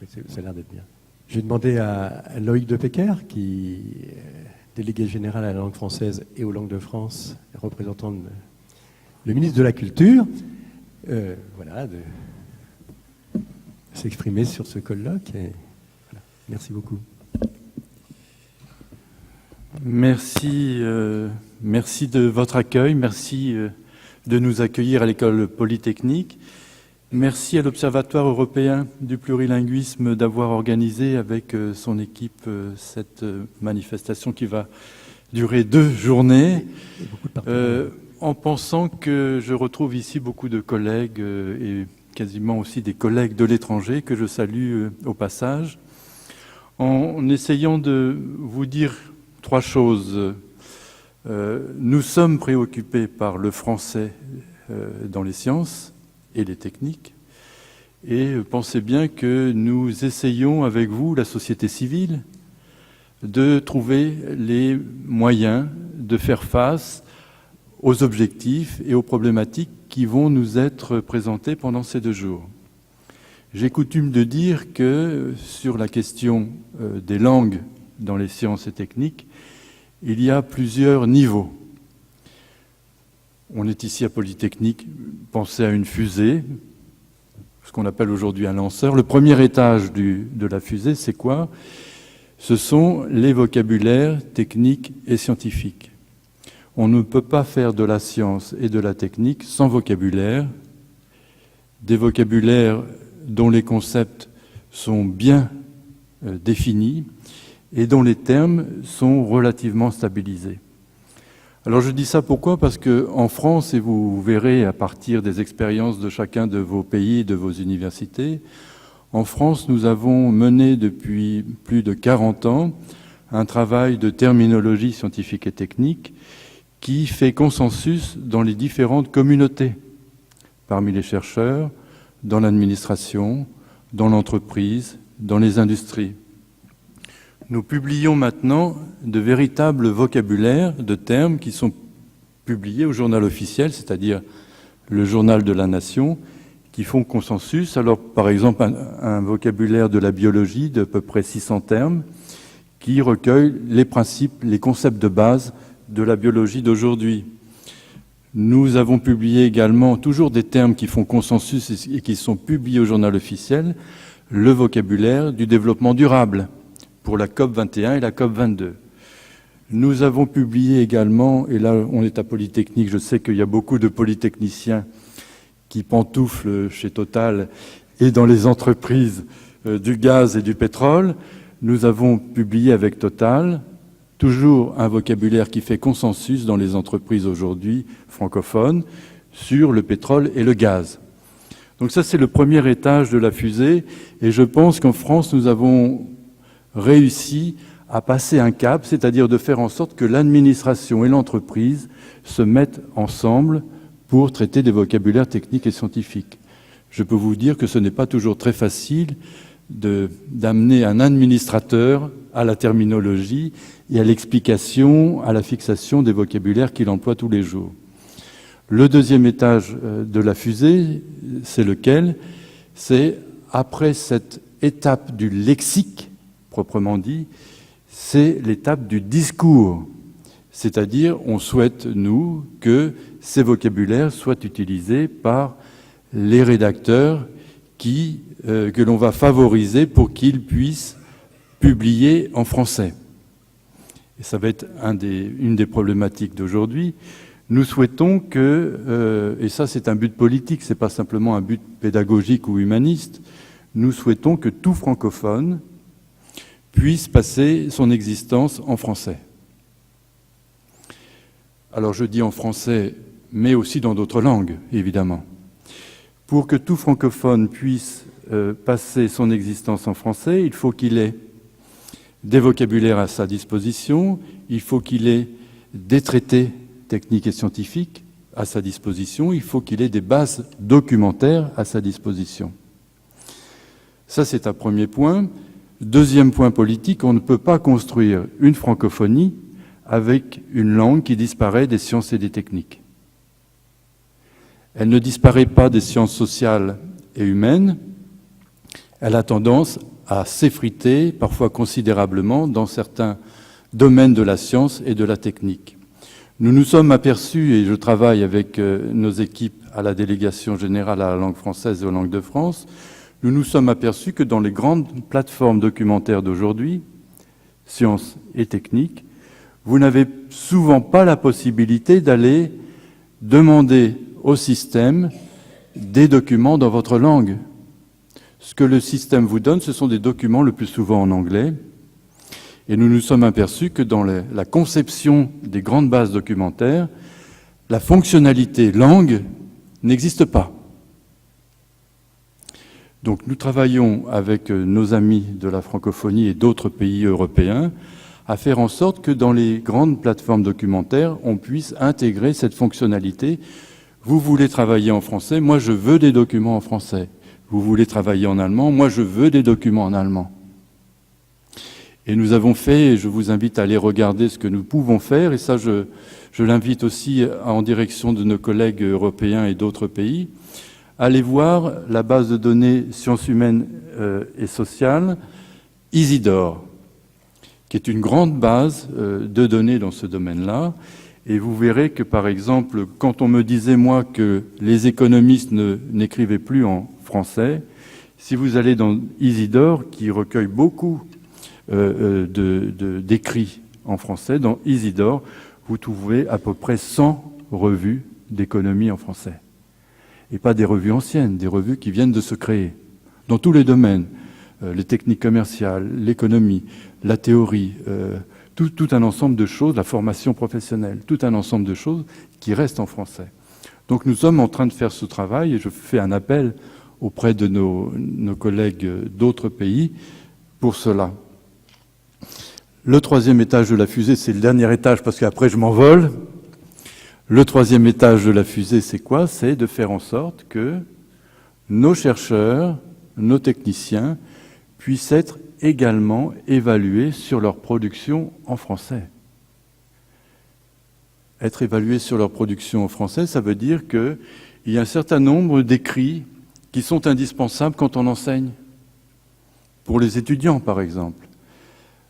Oui, ça a l'air d'être bien. Je vais demander à Loïc de Pecker, qui est délégué général à la langue française et aux langues de France, représentant le ministre de la Culture, voilà, de s'exprimer sur ce colloque. Et voilà. Merci beaucoup. Merci, merci de votre accueil, merci de nous accueillir à l'École Polytechnique. Merci à l'Observatoire européen du plurilinguisme d'avoir organisé avec son équipe cette manifestation qui va durer 2 journées, en pensant que je retrouve ici beaucoup de collègues et quasiment aussi des collègues de l'étranger que je salue au passage, en essayant de vous dire 3 choses. Nous sommes préoccupés par le français dans les sciences et les techniques, et pensez bien que nous essayons avec vous, la société civile, de trouver les moyens de faire face aux objectifs et aux problématiques qui vont nous être présentés pendant ces 2 jours. J'ai coutume de dire que sur la question des langues dans les sciences et techniques, il y a plusieurs niveaux. On est ici à Polytechnique, pensez à une fusée, ce qu'on appelle aujourd'hui un lanceur. Le premier étage de la fusée, c'est quoi? Ce sont les vocabulaires techniques et scientifiques. On ne peut pas faire de la science et de la technique sans vocabulaire, des vocabulaires dont les concepts sont bien définis et dont les termes sont relativement stabilisés. Alors je dis ça pourquoi? Parce qu'en France, et vous verrez à partir des expériences de chacun de vos pays et de vos universités, en France, nous avons mené depuis plus de 40 ans un travail de terminologie scientifique et technique qui fait consensus dans les différentes communautés, parmi les chercheurs, dans l'administration, dans l'entreprise, dans les industries. Nous publions maintenant de véritables vocabulaires de termes qui sont publiés au journal officiel, c'est-à-dire le journal de la nation, qui font consensus. Alors, par exemple, un vocabulaire de la biologie de à peu près 600 termes qui recueille les principes, les concepts de base de la biologie d'aujourd'hui. Nous avons publié également, toujours des termes qui font consensus et qui sont publiés au journal officiel, le vocabulaire du développement durable, pour la COP 21 et la COP 22. Nous avons publié également, et là on est à Polytechnique, je sais qu'il y a beaucoup de polytechniciens qui pantouflent chez Total et dans les entreprises du gaz et du pétrole, nous avons publié avec Total toujours un vocabulaire qui fait consensus dans les entreprises aujourd'hui francophones sur le pétrole et le gaz. Donc ça c'est le premier étage de la fusée, et je pense qu'en France nous avons réussi à passer un cap, c'est-à-dire de faire en sorte que l'administration et l'entreprise se mettent ensemble pour traiter des vocabulaires techniques et scientifiques. Je peux vous dire que ce n'est pas toujours très facile d'amener un administrateur à la terminologie et à l'explication, à la fixation des vocabulaires qu'il emploie tous les jours. Le deuxième étage de la fusée, c'est lequel? C'est après cette étape du lexique, proprement dit, c'est l'étape du discours. C'est-à-dire, on souhaite, nous, que ces vocabulaires soient utilisés par les rédacteurs que l'on va favoriser pour qu'ils puissent publier en français. Et ça va être une des problématiques d'aujourd'hui. Nous souhaitons que, et ça c'est un but politique, c'est pas simplement un but pédagogique ou humaniste, nous souhaitons que tout francophone puisse passer son existence en français. Alors je dis en français, mais aussi dans d'autres langues, évidemment. Pour que tout francophone puisse passer son existence en français, il faut qu'il ait des vocabulaires à sa disposition, il faut qu'il ait des traités techniques et scientifiques à sa disposition, il faut qu'il ait des bases documentaires à sa disposition. Ça, c'est un premier point. Deuxième point politique, on ne peut pas construire une francophonie avec une langue qui disparaît des sciences et des techniques. Elle ne disparaît pas des sciences sociales et humaines, elle a tendance à s'effriter, parfois considérablement, dans certains domaines de la science et de la technique. Nous nous sommes aperçus, et je travaille avec nos équipes à la délégation générale à la langue française et aux langues de France, nous nous sommes aperçus que dans les grandes plateformes documentaires d'aujourd'hui, sciences et techniques, vous n'avez souvent pas la possibilité d'aller demander au système des documents dans votre langue. Ce que le système vous donne, ce sont des documents le plus souvent en anglais. Et nous nous sommes aperçus que dans la conception des grandes bases documentaires, la fonctionnalité langue n'existe pas. Donc nous travaillons avec nos amis de la francophonie et d'autres pays européens à faire en sorte que dans les grandes plateformes documentaires, on puisse intégrer cette fonctionnalité. Vous voulez travailler en français, moi je veux des documents en français. Vous voulez travailler en allemand, moi je veux des documents en allemand. Et nous avons fait, et je vous invite à aller regarder ce que nous pouvons faire, et ça je l'invite aussi en direction de nos collègues européens et d'autres pays, allez voir la base de données sciences humaines et sociales, Isidore, qui est une grande base de données dans ce domaine-là. Et vous verrez que, par exemple, quand on me disait, moi, que les économistes n'écrivaient plus en français, si vous allez dans Isidore, qui recueille beaucoup d'écrits en français, dans Isidore, vous trouvez à peu près 100 revues d'économie en français. Et pas des revues anciennes, des revues qui viennent de se créer, dans tous les domaines, les techniques commerciales, l'économie, la théorie, tout un ensemble de choses, la formation professionnelle, tout un ensemble de choses qui restent en français. Donc nous sommes en train de faire ce travail, et je fais un appel auprès de nos collègues d'autres pays pour cela. Le troisième étage de la fusée, c'est le dernier étage, parce qu'après je m'envole. Le troisième étage de la fusée, c'est quoi? C'est de faire en sorte que nos chercheurs, nos techniciens, puissent être également évalués sur leur production en français. Être évalués sur leur production en français, ça veut dire qu'il y a un certain nombre d'écrits qui sont indispensables quand on enseigne. Pour les étudiants, par exemple.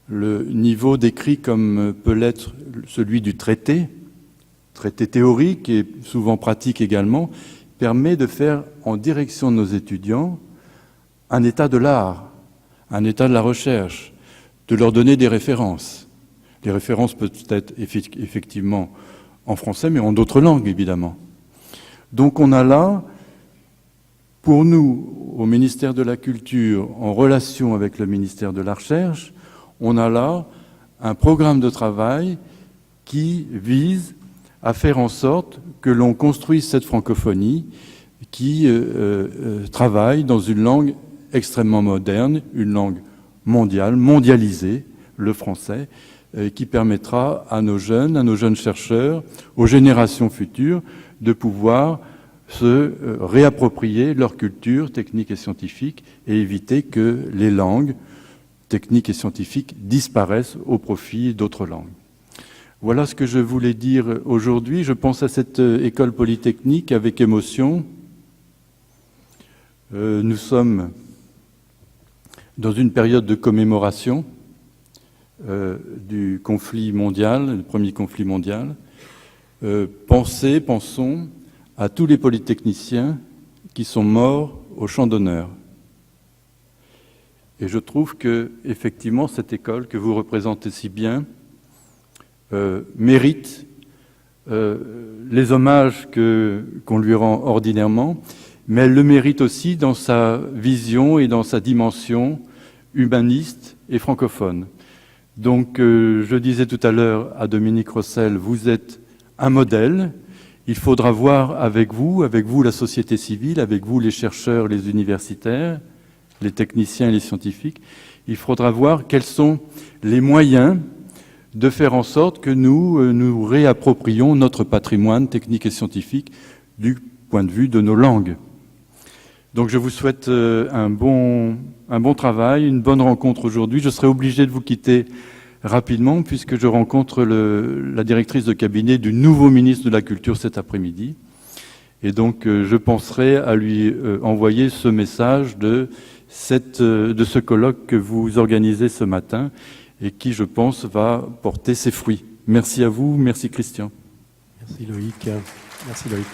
Le niveau d'écrit comme peut l'être celui du traité théorique et souvent pratique également, permet de faire en direction de nos étudiants un état de l'art, un état de la recherche, de leur donner des références. Les références peuvent être effectivement en français, mais en d'autres langues, évidemment. Donc on a là, pour nous, au ministère de la Culture, en relation avec le ministère de la Recherche, on a là un programme de travail qui vise à faire en sorte que l'on construise cette francophonie qui travaille dans une langue extrêmement moderne, une langue mondiale, mondialisée, le français, qui permettra à nos jeunes chercheurs, aux générations futures, de pouvoir se réapproprier leur culture technique et scientifique et éviter que les langues techniques et scientifiques disparaissent au profit d'autres langues. Voilà ce que je voulais dire aujourd'hui. Je pense à cette école polytechnique avec émotion. Nous sommes dans une période de commémoration du conflit mondial, le premier conflit mondial. Pensons à tous les polytechniciens qui sont morts au champ d'honneur. Et je trouve que, effectivement, cette école que vous représentez si bien mérite les hommages qu'on lui rend ordinairement, mais elle le mérite aussi dans sa vision et dans sa dimension humaniste et francophone. Donc, je disais tout à l'heure à Dominique Rossel, vous êtes un modèle. Il faudra voir avec vous la société civile, avec vous les chercheurs, les universitaires, les techniciens et les scientifiques, il faudra voir quels sont les moyens de faire en sorte que nous nous réapproprions notre patrimoine technique et scientifique du point de vue de nos langues. Donc je vous souhaite un bon travail, une bonne rencontre aujourd'hui. Je serai obligé de vous quitter rapidement puisque je rencontre la directrice de cabinet du nouveau ministre de la Culture cet après-midi. Et donc je penserai à lui envoyer ce message de de ce colloque que vous organisez ce matin et qui, je pense, va porter ses fruits. Merci à vous, merci Christian. Merci Loïc. Merci Loïc.